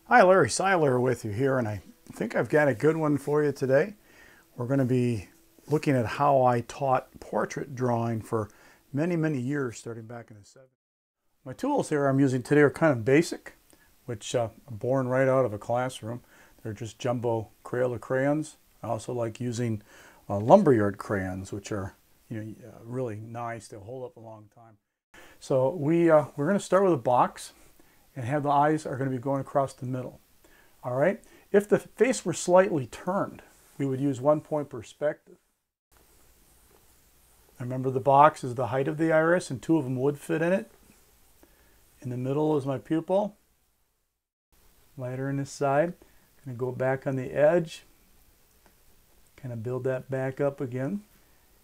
Hi, Larry Seiler with you here, and I think I've got a good one for you today. We're going to be looking at how I taught portrait drawing for many years, starting back in the 70s. My tools here I'm using today are kind of basic, which are born right out of a classroom. They're just jumbo Crayola crayons. I also like using lumberyard crayons, which are really nice. They'll hold up a long time. So we're going to start with a box and have the eyes are going to be going across the middle. All right. If the face were slightly turned, we would use 1 point perspective. Remember, the box is the height of the iris and two of them would fit in it. In the middle is my pupil. Lighter on this side. Going to go back on the edge. Kind of build that back up again.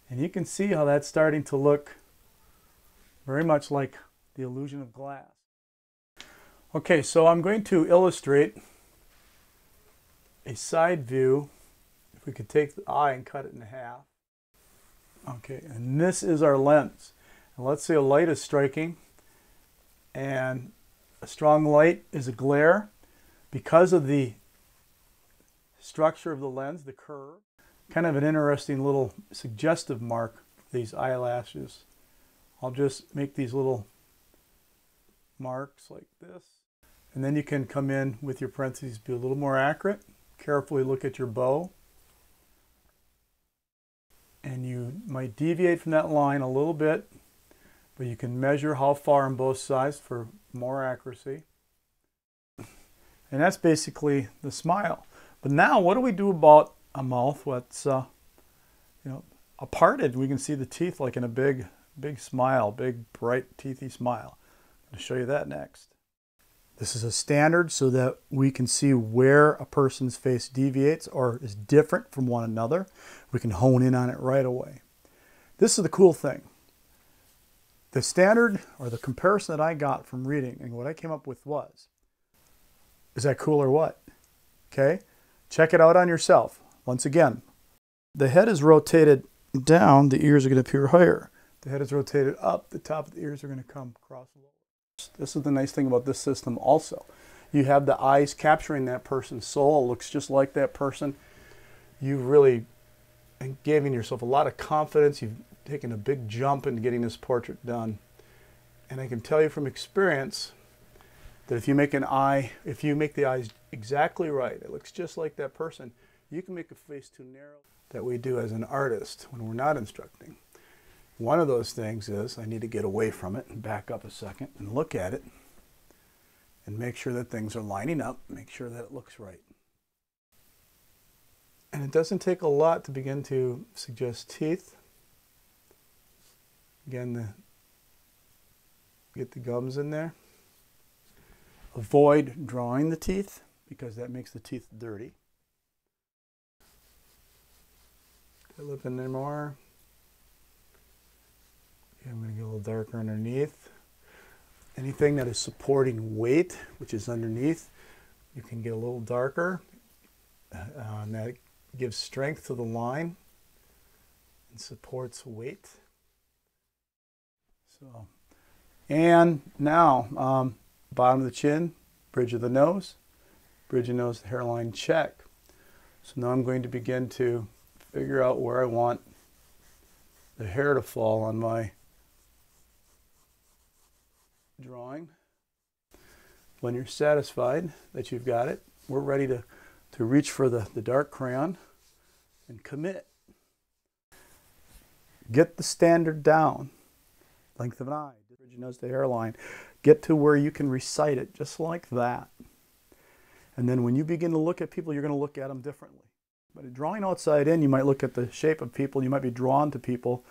And you can see how that's starting to look very much like the illusion of glass. Okay, so I'm going to illustrate a side view. If we could take the eye and cut it in half. Okay, and this is our lens. And let's say a light is striking, and a strong light is a glare. Because of the structure of the lens, the curve, kind of an interesting little suggestive mark, these eyelashes. I'll just make these little marks like this. And then you can come in with your parentheses, be a little more accurate. Carefully look at your bow. And you might deviate from that line a little bit, but you can measure how far on both sides for more accuracy. And that's basically the smile. But now what do we do about a mouth that's parted? We can see the teeth like in a big smile, big bright teethy smile. I'll show you that next. This is a standard so that we can see where a person's face deviates or is different from one another. We can hone in on it right away. This is the cool thing. The standard or the comparison that I got from reading and what I came up with was, is that cool or what? Okay, check it out on yourself. Once again, the head is rotated down, the ears are going to appear higher. The head is rotated up, the top of the ears are going to come across lower. This is the nice thing about this system also. You have the eyes capturing that person's soul. It looks just like that person. You've really given yourself a lot of confidence. You've taken a big jump in getting this portrait done. And I can tell you from experience that if you make the eyes exactly right, it looks just like that person, you can make a face too narrow. That we do as an artist when we're not instructing. One of those things is I need to get away from it and back up a second and look at it and make sure that things are lining up, make sure that it looks right. And it doesn't take a lot to begin to suggest teeth. Again, get the gums in there. Avoid drawing the teeth because that makes the teeth dirty. Get a lip in there more. I'm going to get a little darker underneath. Anything that is supporting weight, which is underneath, you can get a little darker. And that gives strength to the line and supports weight. So, and now, bottom of the chin, bridge of the nose, hairline check. So now I'm going to begin to figure out where I want the hair to fall on my drawing. When you're satisfied that you've got it, we're ready to reach for the dark crayon and commit. Get the standard down. Length of an eye, bridge of nose to hairline. Get to where you can recite it just like that. And then when you begin to look at people, you're going to look at them differently. But drawing outside in, you might look at the shape of people, you might be drawn to people,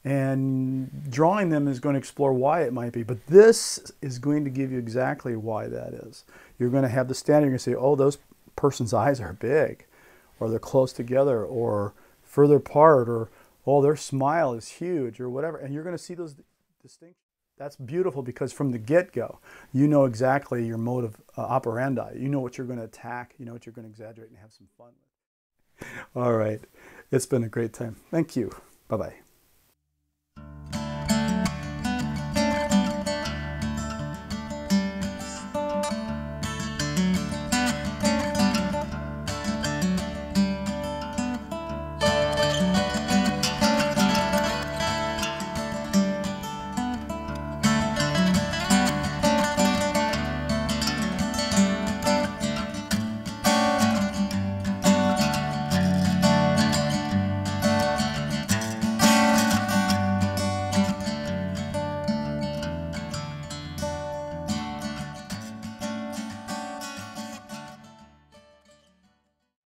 and drawing them is going to explore why it might be. But this is going to give you exactly why that is. You're going to have the standard, you're going to say, oh, those person's eyes are big, or they're close together, or further apart, or oh, their smile is huge, or whatever. And you're going to see those distinctions. That's beautiful because from the get-go, you know exactly your mode of operandi. You know what you're going to attack, you know what you're going to exaggerate and have some fun with. All right. It's been a great time. Thank you. Bye-bye.